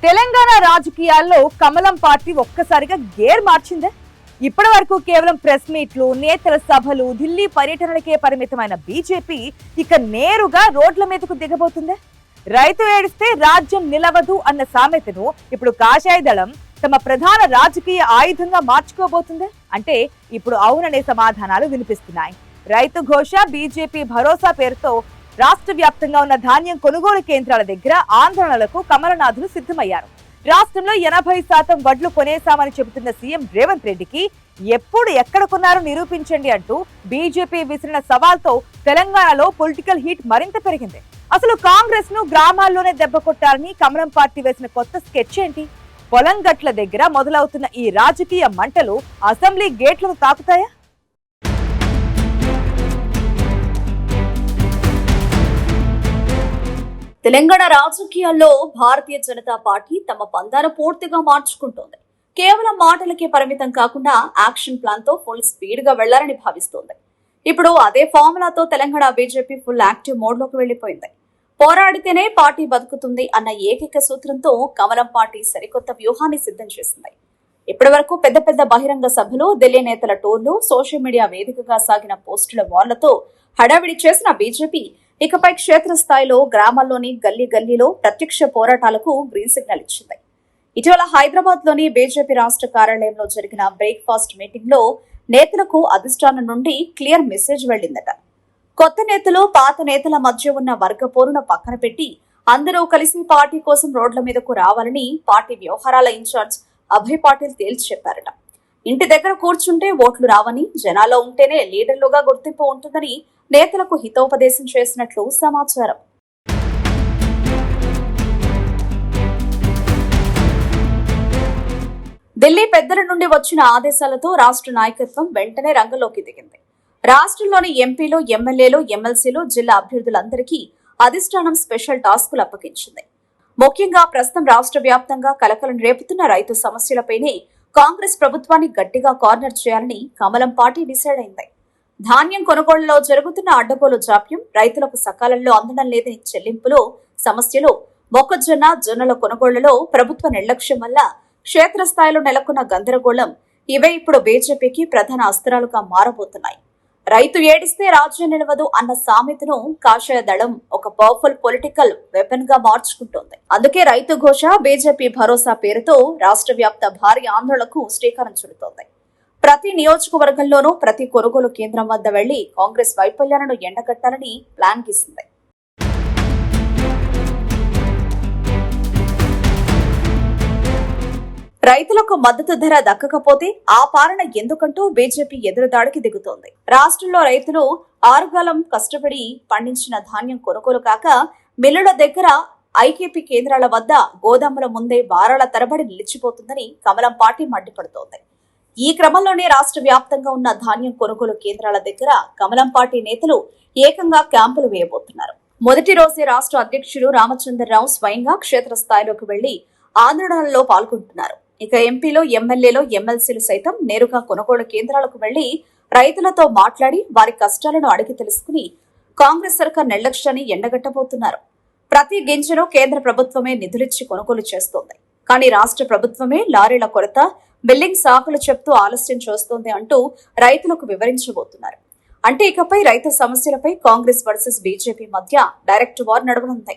తెలంగాణ రాజకీయాల్లో కమలం పార్టీ ఒక్కసారిగా గేర్ మార్చిందే. ఇప్పటి వరకు కేవలం ప్రెస్ మీట్లు, నేతల సభలు, ఢిల్లీ పర్యటనలకే పరిమితమైన బీజేపీ ఇక నేరుగా రోడ్ల మీదకు దిగబోతుందే. రైతు ఏడిస్తే రాజ్యం నిలవదు అన్న సామెతను ఇప్పుడు కాషాయ దళం తమ ప్రధాన రాజకీయ ఆయుధంగా మార్చుకోబోతుందే. అంటే ఇప్పుడు అవుననే సమాధానాలు వినిపిస్తున్నాయి. రైతు ఘోష, బీజేపీ భరోసా పేరుతో రాష్ట్ర వ్యాప్తంగా ఉన్న ధాన్యం కొనుగోలు కేంద్రాల దగ్గర ఆందోళనలకు కమలనాథులు సిద్ధమయ్యారు. రాష్ట్రంలో 80% వడ్లు కొనేశామని చెబుతున్న సీఎం రేవంత్ రెడ్డికి ఎప్పుడు ఎక్కడ కొన్నారో నిరూపించండి అంటూ బీజేపీ విసిరిన సవాల్తో తెలంగాణలో పొలిటికల్ హీట్ మరింత పెరిగింది. అసలు కాంగ్రెస్ ను గ్రామాల్లోనే దెబ్బ కొట్టాలని కమలం పార్టీ వేసిన కొత్త స్కెచ్ ఏంటి? పొలం గట్ల దగ్గర మొదలవుతున్న ఈ రాజకీయ మంటలు అసెంబ్లీ గేట్లను తాకుతాయా? తెలంగాణ రాజకీయాల్లో భారతీయ జనతా పార్టీ తమ పందాను పూర్తిగా మార్చుకుంటోంది. కేవలం మాటలకే పరిమితం కాకుండా యాక్షన్ ప్లాన్ తో ఫుల్ స్పీడ్ గా వెళ్లాలని భావిస్తోంది. ఇప్పుడు అదే ఫార్ములాతో Telangana BJP full active mode లోకి వెళ్లిపోయింది. పోరాడితేనే పార్టీ బతుకుతుంది అన్న ఏకైక సూత్రంతో కమలం పార్టీ సరికొత్త వ్యూహాన్ని సిద్ధం చేసింది. ఇప్పటి వరకు పెద్ద పెద్ద బహిరంగ సభలు, ఢిల్లీ నేతల టూర్లు, సోషల్ మీడియా వేదికగా సాగిన పోస్టుల వార్లతో హడావిడి చేసిన బీజేపీ ఇకపై క్షేత్రస్థాయిలో గ్రామాల్లోని గల్లీ గల్లీలో ప్రత్యక్ష పోరాటాలకు గ్రీన్ సిగ్నల్ ఇచ్చింది. ఇటీవల హైదరాబాద్ లోని బీజేపీ రాష్ట్ర కార్యాలయంలో జరిగిన బ్రేక్ఫాస్ట్ మీటింగ్ లో నేతలకు అధిష్టానం నుండి క్లియర్ మెసేజ్ వెళ్లిందట. కొత్త నేతలు, పాత నేతల మధ్య ఉన్న వర్గ పోరును పక్కన పెట్టి అందరూ కలిసి పార్టీ కోసం రోడ్ల మీదకు రావాలని పార్టీ వ్యవహారాల ఇన్ఛార్జ్ అభయ్ పాటిల్ తేల్చి చెప్పారట. ఇంటి దగ్గర కూర్చుంటే ఓట్లు రావని, జనాల్లో ఉంటేనే లీడర్లుగా గుర్తింపు ఉంటుందని నేతలకు హితోపదేశం చేసినట్లు సమాచారం. ఢిల్లీ పెద్దల నుండి వచ్చిన ఆదేశాలతో రాష్ట్ర నాయకత్వం వెంటనే రంగంలోకి దిగింది. రాష్ట్రంలోని ఎంపీలు, ఎమ్మెల్యేలు, ఎమ్మెల్సీలు, జిల్లా అభ్యర్థులందరికీ అధిష్టానం స్పెషల్ టాస్కులు అప్పగించింది. ముఖ్యంగా ప్రస్తుతం రాష్ట్ర వ్యాప్తంగా కలకలం రేపుతున్న రైతు సమస్యలపైనే కాంగ్రెస్ ప్రభుత్వాన్ని గట్టిగా కార్నర్ చేయాలని కమలం పార్టీ డిసైడ్ అయింది. ధాన్యం కొనుగోళ్లలో జరుగుతున్న అడ్డగోలు జాప్యం, రైతులకు సకాలంలో అందడం లేదని చెల్లింపులు సమస్యలు, మొక్కజొన్న, జొన్నల కొనుగోళ్లలో ప్రభుత్వ నిర్లక్ష్యం వల్ల క్షేత్రస్థాయిలో నెలకొన్న గందరగోళం, ఇవే ఇప్పుడు బీజేపీకి ప్రధాన అస్త్రాలుగా మారబోతున్నాయి. రైతు ఏడిస్తే రాజ్యం నిలవదు అన్న సామెతను కాషాయ దళం ఒక పవర్ఫుల్ పొలిటికల్ వెపన్ గా మార్చుకుంటోంది. అందుకే రైతు ఘోష, బీజేపీ భరోసా పేరుతో రాష్ట్ర వ్యాప్త భారీ ఆందోళనకు శ్రీకారం చుడుతోంది. ప్రతి నియోజకవర్గంలోనూ ప్రతి కొనుగోలు కేంద్రం వద్ద వెళ్లి కాంగ్రెస్ వైఫల్యాలను ఎండగట్టాలని ప్లాన్ గీసింది. రైతులకు మద్దతు ధర దక్కకపోతే ఆ పాలన ఎందుకంటూ బీజేపీ ఎదురుదాడికి దిగుతోంది. రాష్ట్రంలో రైతులు ఆరుగాలం కష్టపడి పండించిన ధాన్యం కొనుగోలు కాక మిల్లుల దగ్గర, ఐకేపీ కేంద్రాల వద్ద, గోదాముల ముందే వారాల తరబడి నిలిచిపోతుందని కమలం పార్టీ మండిపడుతోంది. ఈ క్రమంలోనే రాష్ట్ర వ్యాప్తంగా ఉన్న ధాన్యం కొనుగోలు కేంద్రాల దగ్గర కమలం పార్టీ నేతలు ఏకంగా క్యాంపులు వేయబోతున్నారు. మొదటి రోజే రాష్ట్ర అధ్యక్షుడు రామచంద్రరావు స్వయంగా క్షేత్రస్థాయిలోకి వెళ్లి ఆందోళనలో పాల్గొంటున్నారు. ఇక ఎంపీలు, ఎమ్మెల్యేలు, ఎమ్మెల్సీలు సైతం నేరుగా కొనుగోలు కేంద్రాలకు వెళ్లి రైతులతో మాట్లాడి వారి కష్టాలను అడిగి తెలుసుకుని కాంగ్రెస్ సర్కార్ నిర్లక్ష్యాన్ని ఎండగట్టబోతున్నారు. ప్రతి గింజను కేంద్ర ప్రభుత్వమే నిధులిచ్చి కొనుగోలు చేస్తోంది. కానీ రాష్ట్ర ప్రభుత్వమే లారీల కొరత, బిల్లింగ్ సాకులు చెప్తూ ఆలస్యం చేస్తోంది అంటూ రైతులకు వివరించబోతున్నారు. అంటే ఇకపై రైతు సమస్యలపై కాంగ్రెస్ వర్సెస్ బీజేపీ మధ్య డైరెక్ట్ వార్ నడవనుంది.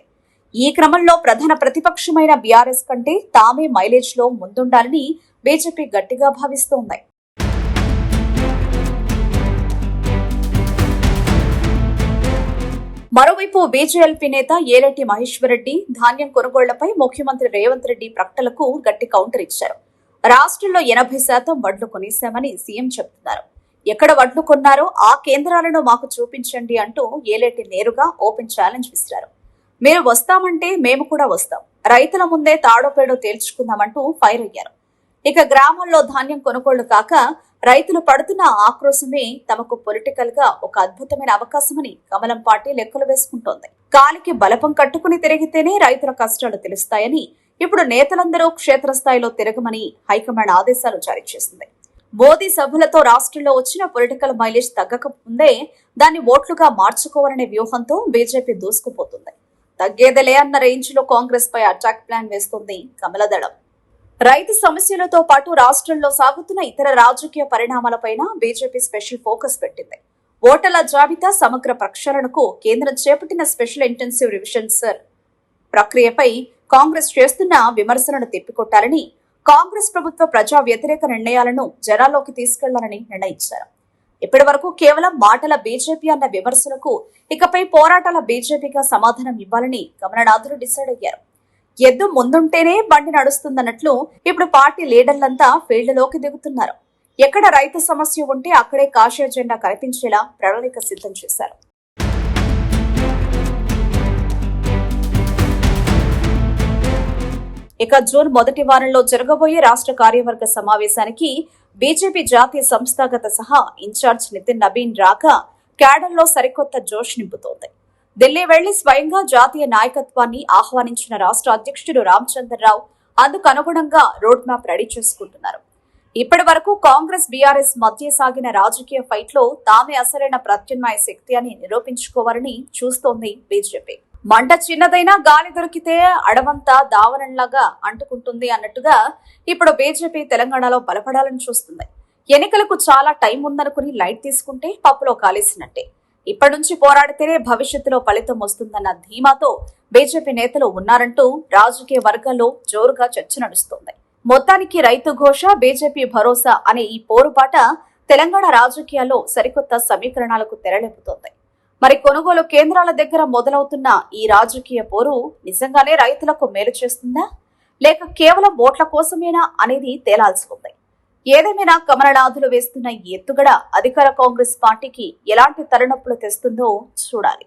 ఈ క్రమంలో ప్రధాన ప్రతిపక్షమైన బీఆర్ఎస్ కంటే తామే మైలేజ్ లో ముందుండాలని బీజేపీ గట్టిగా భావిస్తోంది. మరోవైపు బీజేఎల్పీ నేత ఏలేటి మహేశ్వర్ రెడ్డి ధాన్యం కొనుగోళ్లపై ముఖ్యమంత్రి రేవంత్ రెడ్డి ప్రకటనలకు గట్టి కౌంటర్ ఇచ్చారు. రాష్ట్రంలో 80% వడ్లు కొనేశామని సీఎం చెబుతున్నారు. ఎక్కడ వడ్లు కొన్నారో ఆ కేంద్రాలను మాకు చూపించండి అంటూ ఏలేటి నేరుగా ఓపెన్ ఛాలెంజ్ విసిరారు. మీరు వస్తామంటే మేము కూడా వస్తాం, రైతుల ముందే తాడోపేడో తేల్చుకుందామంటూ ఫైర్ అయ్యారు. ఇక గ్రామాల్లో ధాన్యం కొనుగోళ్లు కాక రైతులు పడుతున్న ఆక్రోశమే తమకు పొలిటికల్ గా ఒక అద్భుతమైన అవకాశమని కమలం పార్టీ లెక్కలు వేసుకుంటోంది. కాలికి బలపం కట్టుకుని తిరిగితేనే రైతుల కష్టాలు తెలుస్తాయని ఇప్పుడు నేతలందరూ క్షేత్రస్థాయిలో తిరగమని హైకమాండ్ ఆదేశాలు జారీ చేసింది. మోదీ సభలతో రాష్ట్రంలో వచ్చిన పొలిటికల్ మైలేజ్ తగ్గకముందే దాన్ని ఓట్లుగా మార్చుకోవాలనే వ్యూహంతో బీజేపీ దూసుకుపోతుంది. తగ్గేదలే అన్న రేంజ్ లో కాంగ్రెస్ పై అటాక్ ప్లాన్ వేస్తుంది కమలదళం. రైతు సమస్యలతో పాటు రాష్ట్రంలో సాగుతున్న ఇతర రాజకీయ పరిణామాలపైన బీజేపీ స్పెషల్ ఫోకస్ పెట్టింది. ఓటర్ల జాబితా సమగ్ర ప్రక్షాళనకు కేంద్రం చేపట్టిన స్పెషల్ ఇంటెన్సివ్ రివిజన్స్ ప్రక్రియపై కాంగ్రెస్ చేస్తున్న విమర్శలను తిప్పికొట్టాలని, కాంగ్రెస్ ప్రభుత్వ ప్రజా వ్యతిరేక నిర్ణయాలను జనాల్లోకి తీసుకెళ్లాలని నిర్ణయించారు. ఇప్పటి వరకు కేవలం మాటల బీజేపీ అన్న విమర్శలకు ఇకపై పోరాటాల బీజేపీగా సమాధానం ఇవ్వాలని కమలనాథులు డిసైడ్ అయ్యారు. ఎద్దు ముందుంటేనే బండి నడుస్తుందన్నట్లు ఇప్పుడు పార్టీ లీడర్లంతా ఫీల్డ్లోకి దిగుతున్నారు. ఎక్కడ రైతు సమస్య ఉంటే అక్కడే కాషాయ జెండా కనిపించేలా ప్రణాళిక సిద్ధం చేశారు. ఇక జూన్ మొదటి వారంలో జరగబోయే రాష్ట్ర కార్యవర్గ సమావేశానికి బీజేపీ జాతీయ సంస్థాగత సహా ఇన్ఛార్జ్ నితిన్ నబీన్ రాక క్యాడర్లో సరికొత్త జోష్ నింపుతోంది. ఢిల్లీ వెళ్లి స్వయంగా జాతీయ నాయకత్వాన్ని ఆహ్వానించిన రాష్ట్ర అధ్యక్షుడు రామచంద్రరావు అందుకు అనుగుణంగా రోడ్ మ్యాప్ రెడీ చేసుకుంటున్నారు. ఇప్పటి వరకు కాంగ్రెస్ బీఆర్ఎస్ మధ్య సాగిన రాజకీయ ఫైట్ లో తామే అసలైన ప్రత్యామ్నాయ శక్తి అని నిరూపించుకోవాలని చూస్తోంది బీజేపీ. మంట చిన్నదైనా గాలి దొరికితే అడవంతా దావనంలాగా అంటుకుంటుంది అన్నట్టుగా ఇప్పుడు బీజేపీ తెలంగాణలో బలపడాలని చూస్తుంది. ఎన్నికలకు చాలా టైం ఉందనుకుని లైట్ తీసుకుంటే పప్పులో కాలేసినట్టే. ఇప్పటి నుంచి పోరాడితేనే భవిష్యత్తులో ఫలితం వస్తుందన్న ధీమాతో బీజేపీ నేతలు ఉన్నారంటూ రాజకీయ వర్గాల్లో జోరుగా చర్చ నడుస్తోంది. మొత్తానికి రైతు ఘోష, బీజేపీ భరోసా అనే ఈ పోరుపాట తెలంగాణ రాజకీయాల్లో సరికొత్త సమీకరణాలకు తెరలేపుతోంది. మరి కొనుగోలు కేంద్రాల దగ్గర మొదలవుతున్న ఈ రాజకీయ పోరు నిజంగానే రైతులకు మేలు చేస్తుందా, లేక కేవలం ఓట్ల కోసమేనా అనేది తేలాల్సి ఉంది. ఏదేమైనా కమలనాథులు వేస్తున్న ఎత్తుగడ అధికార కాంగ్రెస్ పార్టీకి ఎలాంటి తలనొప్పులు తెస్తుందో చూడాలి.